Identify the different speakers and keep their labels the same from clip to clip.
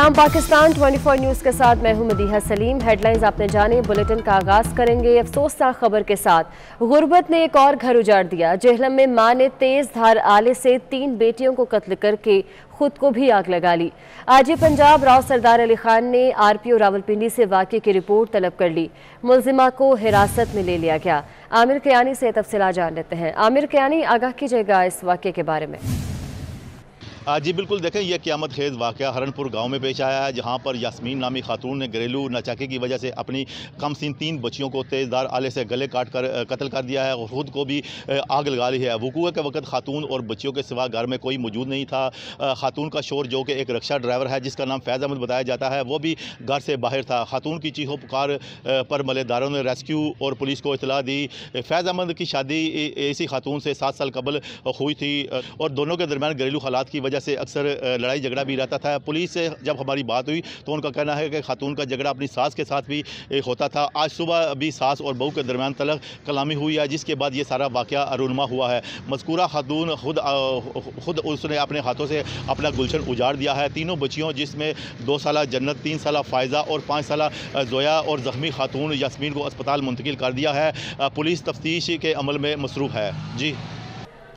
Speaker 1: सलाम पाकिस्तान 24 न्यूज़ के साथ मैं हूं मदीहा सलीम। हेडलाइंस आपने जाने, बुलेटिन का आगाज करेंगे अफसोसनाक खबर के साथ। गुर्बत ने एक और घर उजाड़ दिया। जेहलम में मां ने तेज धार आले से 3 बेटियों को कत्ल करके खुद को भी आग लगा ली। आजी पंजाब राव सरदार अली खान ने आरपीओ रावलपिंडी से वाक़े की रिपोर्ट तलब कर ली। मुलजिमा को हिरासत में ले लिया गया। आमिर कियानी से तफसीलात जान लेते हैं। आमिर कियानी, आगाह कीजिएगा इस वाक़े के बारे में।
Speaker 2: जी बिल्कुल, देखें यह क़यामत खेज़ वाक़या हरनपुर गांव में पेश आया है, जहां पर यास्मीन नामी खातून ने घरेलू नाचाकी की वजह से अपनी कमसीन 3 बच्चियों को तेज़दार आले से गले काट कर कत्ल कर दिया है और ख़ुद को भी आग लगा ली है। वक़ूअ के वक्त खातून और बच्चियों के सिवा घर में कोई मौजूद नहीं था। खातून का शोर, जो कि एक रिक्शा ड्राइवर है जिसका नाम फैज़ अहमद बताया जाता है, वो भी घर से बाहर था। खातून की चीखों पुकार पर मलेदारों ने रेस्क्यू और पुलिस को इतला दी। फैज़ अहमद की शादी इसी खातून से 7 साल कबल हुई थी और दोनों के दरमियान घरेलू हालात की वजह से अक्सर लड़ाई झगड़ा भी रहता था। पुलिस से जब हमारी बात हुई तो उनका कहना है कि खातून का झगड़ा अपनी सास के साथ भी होता था। आज सुबह भी सास और बहू के दरमियान तलख कलामी हुई है, जिसके बाद ये सारा वाक़या रूनुमा हुआ है। मज़कूरा खातून खुद उसने अपने हाथों से अपना गुलशन उजाड़ दिया है। तीनों बच्चियों, जिसमें 2 साला जन्नत, 3 साला फ़ायज़ा और 5 साला जोया और ज़ख्मी खातून यास्मीन को अस्पताल मुंतकिल कर दिया है। पुलिस तफ्तीश के अमल में मसरूफ़ है। जी,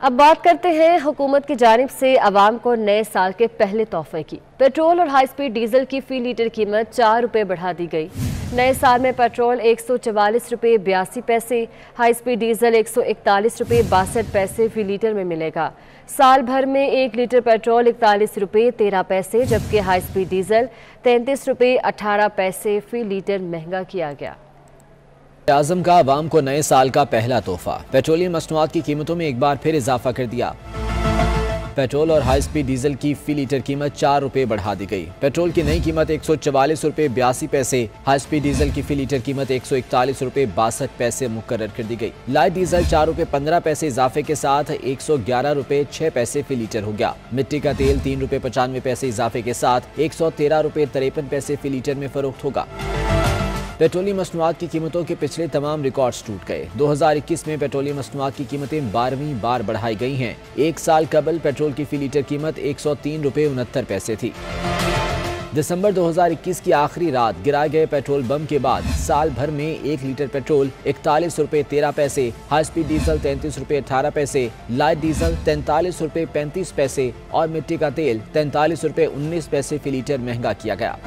Speaker 1: अब बात करते हैं हुकूमत की जानिब से अवाम को नए साल के पहले तोहफे की। पेट्रोल और हाई स्पीड डीजल की फ़ी लीटर कीमत 4 रुपये बढ़ा दी गई। नए साल में पेट्रोल 144 रुपये 82 पैसे, हाई स्पीड डीजल 141 रुपये 62 पैसे फ़ी लीटर में मिलेगा। साल भर में 1 लीटर पेट्रोल 41 रुपये 13 पैसे, जबकि हाई स्पीड डीजल 33 रुपये 18 पैसे फ़ी लीटर महंगा किया गया।
Speaker 3: आज़म का अवाम को नए साल का पहला तोहफा। पेट्रोलियम मसनूआत की कीमतों में एक बार फिर इजाफा कर दिया। पेट्रोल और हाई स्पीड डीजल की फ़ी लीटर कीमत 4 रुपये बढ़ा दी गई। पेट्रोल की नई कीमत 144 रुपये 82 पैसे, हाई स्पीड डीजल की फ़ी लीटर कीमत 141 रुपये 62 पैसे मुकर्रर कर दी गई। लाइट डीजल 4 रुपये 15 पैसे इजाफे के साथ 111 रुपये 6 पैसे फ़ी लीटर हो गया। मिट्टी का तेल 3 रुपये 95 पैसे इजाफे के साथ 113 रुपये 53 पैसे फ़ी लीटर में फरोख्त होगा। पेट्रोलियम मसनूआत की कीमतों के पिछले तमाम रिकॉर्ड्स टूट गए। 2021 में पेट्रोलियम मसनूआत की कीमतें 12वीं बार बढ़ाई गई हैं। एक साल कबल पेट्रोल की फ़ी लीटर कीमत 103 रुपये 69 पैसे थी। दिसंबर 2021 की आखिरी रात गिराए गए पेट्रोल बम के बाद साल भर में 1 लीटर पेट्रोल 41 रुपये 13 पैसे, हाई स्पीड डीजल 33 रुपये 18 पैसे, लाइट डीजल 43 रुपये 35 पैसे और मिट्टी का तेल 43 रुपये 19 पैसे फ़ी लीटर महंगा किया गया।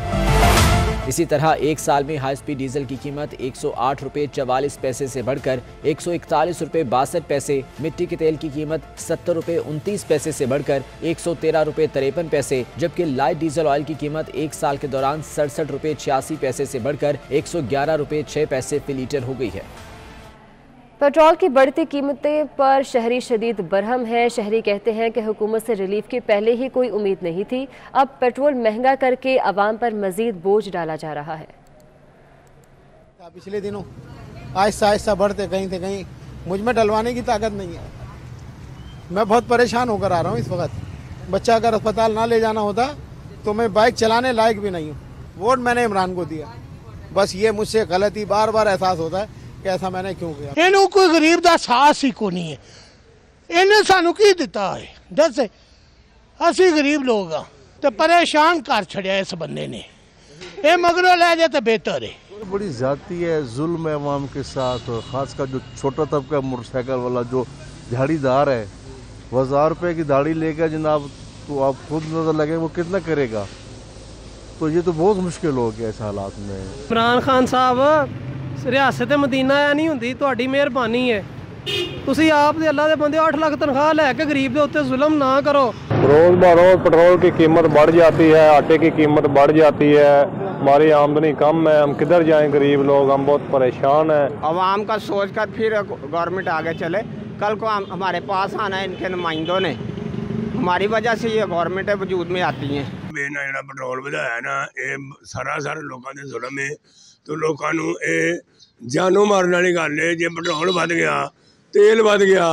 Speaker 3: इसी तरह एक साल में हाई स्पीड डीजल की कीमत 108 रुपये 44 पैसे से बढ़कर 141 रुपये 62 पैसे, मिट्टी के तेल की कीमत 70 रुपये 29 पैसे से बढ़कर 113 रुपये 53 पैसे, जबकि लाइट डीजल ऑयल की कीमत एक साल के दौरान 67 रुपये 86 पैसे से बढ़कर 111 रुपये 6 पैसे फी लीटर हो गई है।
Speaker 1: पेट्रोल की बढ़ती कीमतें पर शहरी शदीद बरहम है। शहरी कहते हैं कि हुकूमत से रिलीफ की पहले ही कोई उम्मीद नहीं थी, अब पेट्रोल महंगा करके अवाम पर मजीद बोझ डाला जा रहा है।
Speaker 4: पिछले दिनों आहिस्ता आहिस्ता बढ़ते कहीं से कहीं मुझ में डलवाने की ताकत नहीं है। मैं बहुत परेशान होकर आ रहा हूँ इस वक्त। बच्चा अगर अस्पताल ना ले जाना होता तो मैं बाइक चलाने लायक भी नहीं हूँ। वोट मैंने इमरान को दिया, बस ये मुझसे गलती बार बार एहसास होता है कि ऐसा मैंने क्यों किया।
Speaker 5: इन्हों कोई गरीब का साहस ही को नहीं है। इन्हें सानू की दिता है दस, असी गरीब लोग हाँ तो परेशान कर छड़िया इस बंदे ने। ये मगरों ले जाए तो बेहतर है।
Speaker 6: बड़ी ज्यादती है, जुल्म है अवाम के साथ। खासकर जो छोटा तबका मोटरसाइकिल वाला जो झाड़ीदार है, 1000 रुपये की दाढ़ी लेकर जनाब, तो आप खुद नजर लगे वो कितना करेगा। तो ये तो बहुत मुश्किल हो गया इस हालात में।
Speaker 7: इमरान खान साहब रियासत मदीना या नहीं होंदी, तुहाडी मेहरबानी है। तुसी आप दे अल्लाह दे बंदे 8 लाख तनख्वाह लैके गरीब के उत्ते जुल्म ना करो।
Speaker 8: रोज बरोज पेट्रोल की कीमत बढ़ जाती है, आटे की कीमत बढ़ जाती है, हमारी आमदनी कम है, हम किधर जाएं गरीब लोग, हम बहुत परेशान हैं।
Speaker 9: अवाम का सोच कर फिर गवर्नमेंट आगे चले। कल को हमारे पास आना है इनके नुमाइंदों ने, हमारी वजह से ये गवर्नमेंट वजूद में आती हैं।
Speaker 10: बेना जो पेट्रोल बढ़ाया ना, ये सारा लोगों के जुल्म है। तो लोगों को ये जानों मारने वाली गल है। जे पेट्रोल बढ़ गया, तेल बढ़ गया,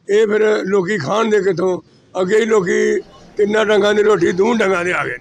Speaker 10: ये फिर लोग खान दे कितों। अगे ही लोग 3 डंगा की रोटी 2 डंगा दे आ गए।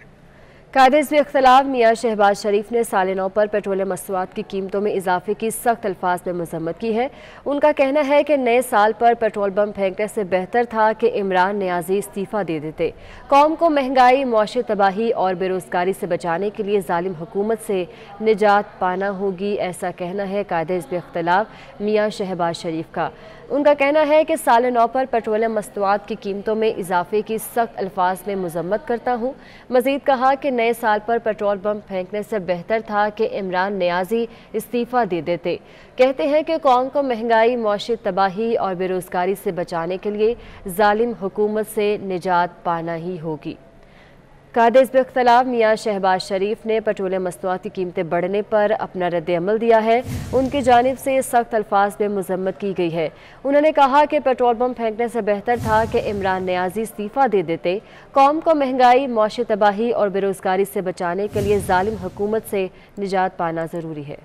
Speaker 1: कायदे से इख्तलाफ मियां शहबाज शरीफ ने साल 9 पर पेट्रोलियम मसनूआत की कीमतों में इजाफे की सख्त अल्फाज में मजम्मत की है। उनका कहना है कि नए साल पर पेट्रोल बम फेंकने से बेहतर था कि इमरान नियाजी इस्तीफ़ा दे देते। कौम को महंगाई, मुआशी तबाही और बेरोजगारी से बचाने के लिए जालिम हुकूमत से निजात पाना होगी, ऐसा कहना है कायदे से इख्तलाफ मियां शहबाज शरीफ का। उनका कहना है कि साल 9 पर पेट्रोलियम मसनूआत की कीमतों में इजाफे की सख्त अल्फाज में मजम्मत करता हूँ। मजीद कहा कि नए साल पर पेट्रोल बम फेंकने से बेहतर था कि इमरान नियाजी इस्तीफ़ा दे देते। कहते हैं कि कौम को महंगाई, मुआशी तबाही और बेरोजगारी से बचाने के लिए जालिम हुकूमत से निजात पाना ही होगी। कायदे से इख्तलाफ मियां शहबाज शरीफ ने पेट्रोलियम मसनूआत की कीमतें बढ़ने पर अपना रद्द-ए-अमल दिया है। उनकी जानिब से सख्त अल्फाज में मजम्मत की गई है। उन्होंने कहा कि पेट्रोल बम फेंकने से बेहतर था कि इमरान नियाजी इस्तीफ़ा दे देते। कौम को महंगाई, मुआशी तबाही और बेरोजगारी से बचाने के लिए जालिम हुकूमत से निजात पाना ज़रूरी है।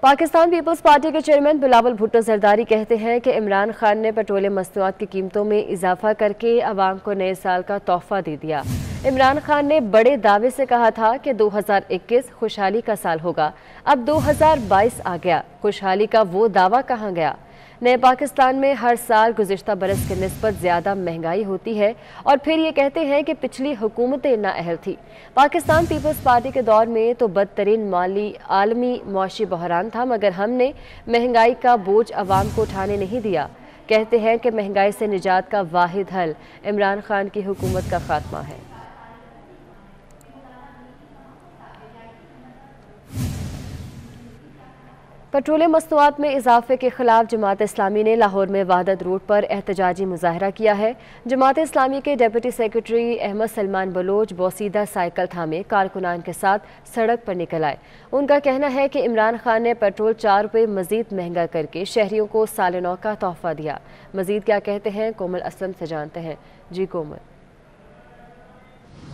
Speaker 1: पाकिस्तान पीपल्स पार्टी के चेयरमैन बिलावल भुट्टो जरदारी कहते हैं कि इमरान खान ने पेट्रोलियम मसनूआत की कीमतों में इजाफा करके अवाम को नए साल का तोहफा दे दिया। इमरान खान ने बड़े दावे से कहा था कि 2021 खुशहाली का साल होगा। अब 2022 आ गया, खुशहाली का वो दावा कहाँ गया? नए पाकिस्तान में हर साल गुज़िश्ता बरस के निस्बत ज़्यादा महंगाई होती है और फिर ये कहते हैं कि पिछली हुकूमतें नाअहल थी। पाकिस्तान पीपल्स पार्टी के दौर में तो बदतरीन आलमी मुआशी बहरान था, मगर हमने महंगाई का बोझ अवाम को उठाने नहीं दिया। कहते हैं कि महंगाई से निजात का वाहिद हल इमरान खान की हुकूमत का खात्मा है। पेट्रोलियम मसनूआत में इजाफे के खिलाफ जमात इस्लामी ने लाहौर में वहदत रोड पर एहतजाजी मुजाहरा किया है। जमात इस्लामी के डिप्टी सेक्रेटरी अहमद सलमान बलोच बोसीदा साइकिल थामे कारकुनान के साथ सड़क पर निकल आए। उनका कहना है कि इमरान खान ने पेट्रोल 4 रुपये मजीद महंगा करके शहरियों को साल 9 का तोहफा दिया। मजीद क्या कहते हैं कोमल असलम से जानते हैं। जी कोमल।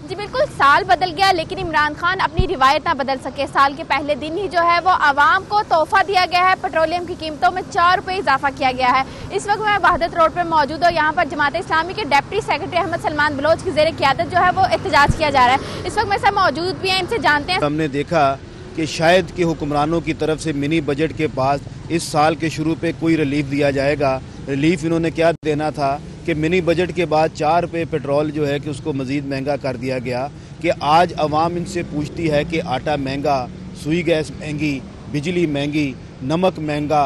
Speaker 11: जी बिल्कुल, साल बदल गया लेकिन इमरान खान अपनी रिवायत ना बदल सके। साल के पहले दिन ही जो है वो आवाम को तोहफा दिया गया है। पेट्रोलियम की कीमतों में 4 रुपये इजाफा किया गया है। इस वक्त मैं वहदत रोड पर मौजूद हूँ। यहाँ पर जमात इस्लामी के डिप्टी सेक्रेटरी अहमद सलमान बलोच की ज़ेर क़ियादत जो है वो एहतजाज किया जा रहा है। इस वक्त मेरे साथ मौजूद भी हैं, इनसे जानते हैं।
Speaker 12: हमने देखा कि शायद कि हुक्मरानों की तरफ से मिनी बजट के पास इस साल के शुरू पे कोई रिलीफ दिया जाएगा। रिलीफ इन्होंने क्या देना था कि मिनी बजट के बाद 4 रुपये पेट्रोल जो है कि उसको मज़ीद महंगा कर दिया गया। कि आज अवाम इनसे पूछती है कि आटा महंगा, सुई गैस महंगी, बिजली महंगी, नमक महंगा,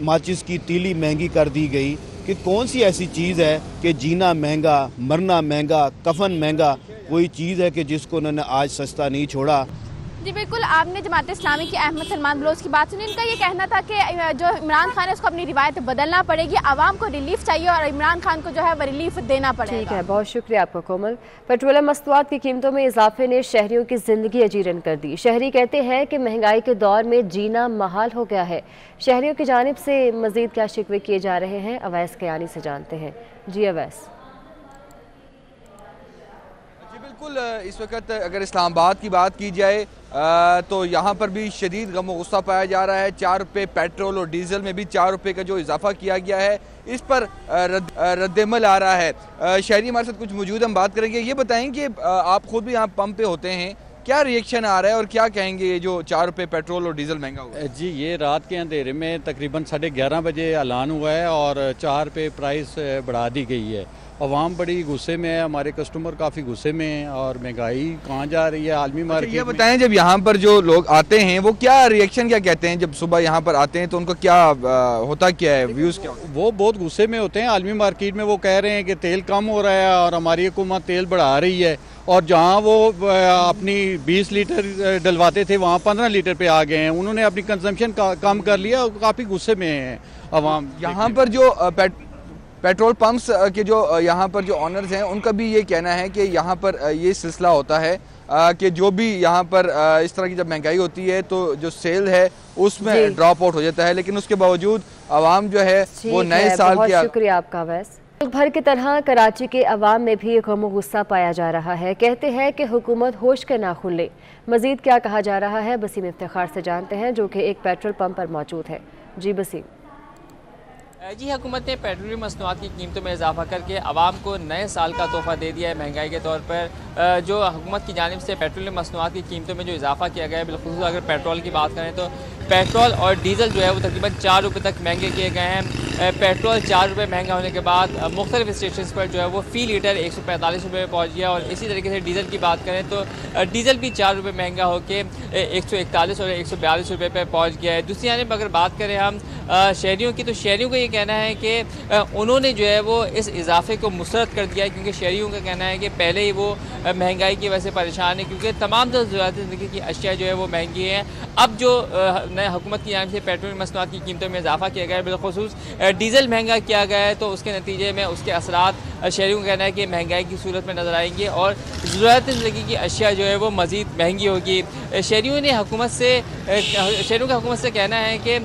Speaker 12: माचिस की तीली महंगी कर दी गई। कि कौन सी ऐसी चीज़ है कि जीना महंगा, मरना महंगा, कफन महंगा, कोई चीज़ है कि जिसको उन्होंने आज सस्ता नहीं छोड़ा।
Speaker 11: जी बिल्कुल, आपने जमात इस्लामी के अहमद सलमान बलोच की बात सुनी। इनका ये कहना था कि जो इमरान खान है उसको अपनी रिवायत बदलना पड़ेगी, आवाम को रिलीफ चाहिए और इमरान खान को जो है वो रिलीफ देना पड़ेगा।
Speaker 1: ठीक है, बहुत शुक्रिया आपका कोमल। पेट्रोलियम मसनूआत की कीमतों में इजाफे ने शहरियों की जिंदगी अजीरन कर दी। शहरी कहते हैं कि महंगाई के दौर में जीना महाल हो गया है। शहरियों की जानिब से मजीद क्या शिकवे किए जा रहे हैं, अवैस कयानी से जानते हैं। जी अवैस।
Speaker 13: बिल्कुल, इस वक्त अगर इस्लामाबाद की बात की जाए तो यहाँ पर भी शदीद गम और गुस्सा पाया जा रहा है। 4 रुपये पेट्रोल और डीजल में भी 4 रुपये का जो इजाफा किया गया है, इस पर रद्दमल आ रहा है। शहरी हमारे साथ कुछ मौजूद, हम बात करेंगे। ये बताएं कि आप खुद भी यहाँ पंप पे होते हैं, क्या रिएक्शन आ रहा है और क्या कहेंगे ये जो 4 रुपये पेट्रोल और डीजल महंगा हुआ?
Speaker 14: जी, ये रात के अंधेरे में तकरीबन 11:30 बजे ऐलान हुआ है और 4 रुपये प्राइस बढ़ा दी गई है। अवाम बड़ी गुस्से में है, हमारे कस्टमर काफ़ी गुस्से में हैं और महंगाई कहाँ जा रही है आलमी मार्केट।
Speaker 13: ये बताएं, जब यहाँ पर जो लोग आते हैं वो क्या रिएक्शन क्या कहते हैं? जब सुबह यहाँ पर आते हैं तो उनको क्या होता क्या है, व्यूज़ क्या?
Speaker 14: वो बहुत गुस्से में होते हैं। आलमी मार्केट में वो कह रहे हैं कि तेल कम हो रहा है और हमारी हुकूमत तेल बढ़ा रही है, और जहाँ वो अपनी 20 लीटर डलवाते थे वहाँ 15 लीटर पे आ गए हैं। उन्होंने अपनी कंजम्पशन कम कर लिया और काफ़ी गुस्से में हैं अवाम।
Speaker 13: यहाँ पर जो पेट्रोल पंप्स के जो यहाँ पर जो ऑनर्स हैं उनका भी ये कहना है कि यहाँ पर ये सिलसिला होता है कि जो भी यहाँ पर इस तरह की जब महंगाई होती है तो जो सेल है उसमें ड्रॉप आउट हो जाता है, लेकिन उसके बावजूद आवाम जो है वो नए साल की।
Speaker 1: शुक्रिया आपका वैस। मुल्क भर की तरह कराची के अवाम में भी गम गुस्सा पाया जा रहा है। कहते हैं कि हुकूमत होश के नाखून ले। मजीद क्या कहा जा रहा है, बसीम इफ्तिखार से जानते हैं, जो कि एक पेट्रोल पंप पर मौजूद है। जी बसीम।
Speaker 15: जी, हुकूमत ने पेट्रोलियम मसनूआत की कीमतों में इजाफा करके आवाम को नए साल का तोहफा दे दिया है। महंगाई के तौर पर जो हुकूमत की जानिब से पेट्रोलियम मसनूआत की कीमतों में जो इजाफा किया गया है, बिलखुसूस अगर पेट्रोल की बात करें तो पेट्रोल और डीज़ल जो है वो तकरीबन 4 रुपये तक महंगे किए गए हैं। पेट्रोल 4 रुपये महंगा होने के बाद मुख्तलिफ स्टेशन पर जो है वो फ़ी लीटर 145 रुपये में पहुँच गया। और इसी तरीके से डीज़ल की बात करें तो डीज़ल भी 4 रुपये महंगा होकर 141 और 142 रुपये पर पहुँच गया है। दूसरी जानिब अगर बात करें हम शहरियों की, तो शहरियों का ये कहना है कि उन्होंने जो है वो इस इजाफे को मुस्तरद कर दिया है, क्योंकि शहरियों का कहना है कि पहले ही वो महंगाई की वजह से परेशान है, क्योंकि तमाम जो ज़रूरत ज़िंदगी की अशिया जो है वो महंगी हैं। अब जो नए हुकूमत की जानिब से पेट्रोलियम मसनूआत की कीमतों में इजाफा किया गया है, बिलखुसूस डीज़ल महंगा किया गया है, तो उसके नतीजे में उसके असरात शहरियों का कहना है कि महंगाई की सूरत में नज़र आएंगे और ज़रूरत ज़िंदगी की अशिया जो है वो मज़ीद महंगी होगी। शहरियों का हुकूमत से कहना है कि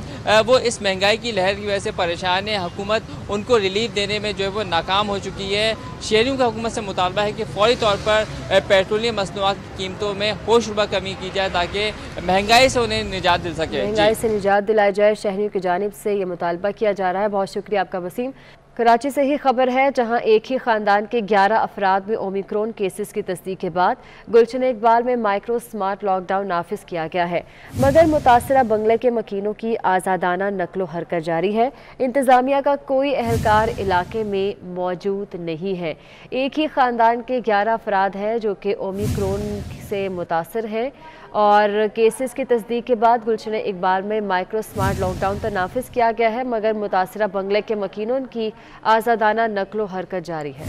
Speaker 15: वो इस महंगाई की लहर की वजह से परेशान है, हुकूमत उनको रिलीफ देने में जो है वो नाकाम हो चुकी है। शहरियों का हुकूमत से मुतालबा है कि फौरी तौर पर पेट्रोलियम मसनूआत की कीमतों में होशरुबा कमी की जाए ताकि महंगाई से उन्हें निजात दिल सके।
Speaker 1: महंगाई से निजात दिलाई जाए, शहरियों की जानिब से ये मुतालबा किया जा रहा है। बहुत शुक्रिया आपका वसीम। कराची से ही खबर है, जहां एक ही खानदान के 11 अफराद में ओमिक्रॉन केसेस की तस्दीक के बाद गुलशन इकबाल में माइक्रो स्मार्ट लॉकडाउन नाफिज किया गया है, मगर मुतासरा बंगले के मकीनों की आज़ादाना नकलो हरकत जारी है। इंतज़ामिया का कोई एहलकार इलाके में मौजूद नहीं है। एक ही खानदान के 11 अफराद हैं जो कि ओमिक्रॉन से मुतासर हैं और केसेस की तस्दीक के बाद गुलशन इकबाल में माइक्रो स्मार्ट लॉकडाउन तो नाफिज किया गया है, मगर मुतासरा बंगले के मकीनों की आज़ादाना नकलो हरकत जारी है।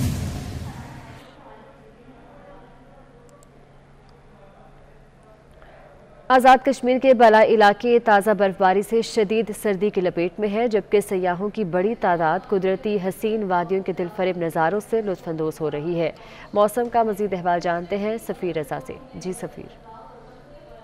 Speaker 1: आज़ाद कश्मीर के बलाई इलाके ताज़ा बर्फबारी से शदीद सर्दी की लपेट में है, जबकि सयाहों की बड़ी तादाद कुदरती हसीन वादियों के दिलफरेब नज़ारों से लुत्फ़अंदोज़ हो रही है। मौसम का मज़ीद अहवाल जानते हैं सफ़ीर रज़ा से। जी सफ़ीर।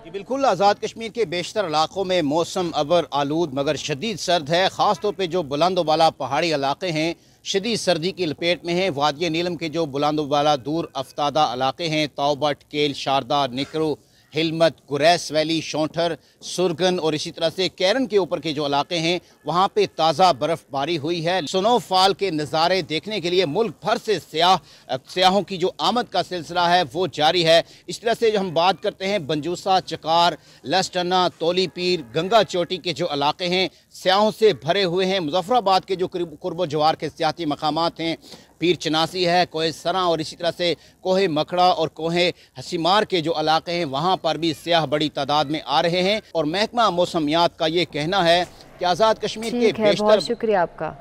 Speaker 16: जी बिल्कुल, आज़ाद कश्मीर के बेशतर इलाकों में मौसम अबर आलूद मगर शदीद सर्द है। ख़ास तौर पे जो बुलंद वाला पहाड़ी इलाके हैं शदीद सर्दी की लपेट में हैं। वादिया नीलम के जो बुलंद वाला दूर अफ्तादा इलाके हैं, तौबट, केल, शारदा, निकरो, हिलमत, गुरैस वैली, शौंठर, सुरगन और इसी तरह से कैरन के ऊपर के जो इलाके हैं वहाँ पे ताज़ा बर्फबारी हुई है। स्नोफॉल के नज़ारे देखने के लिए मुल्क भर से सयाहों की जो आमद का सिलसिला है वो जारी है। इस तरह से जो हम बात करते हैं बंजूसा, चकार, लसटना, तोली पीर, गंगा चोटी के जो इलाके हैं सयाहों से भरे हुए हैं। मुजफ्फराबाद के जो कुर्बो जवार के सियाती मकामात हैं, पीर चनासी है, कोहे सरा और इसी तरह से कोहे मखड़ा और कोहे हसीमार के जो इलाके हैं वहाँ पर भी सयाह बड़ी तादाद में आ रहे हैं। और महकमा मौसमियात का ये कहना है कि आज़ाद कश्मीर के बेशतर।
Speaker 1: बहुत शुक्रिया आपका।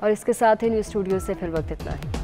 Speaker 1: और इसके साथ ही न्यूज़ स्टूडियो से फिर वक्त इतना है।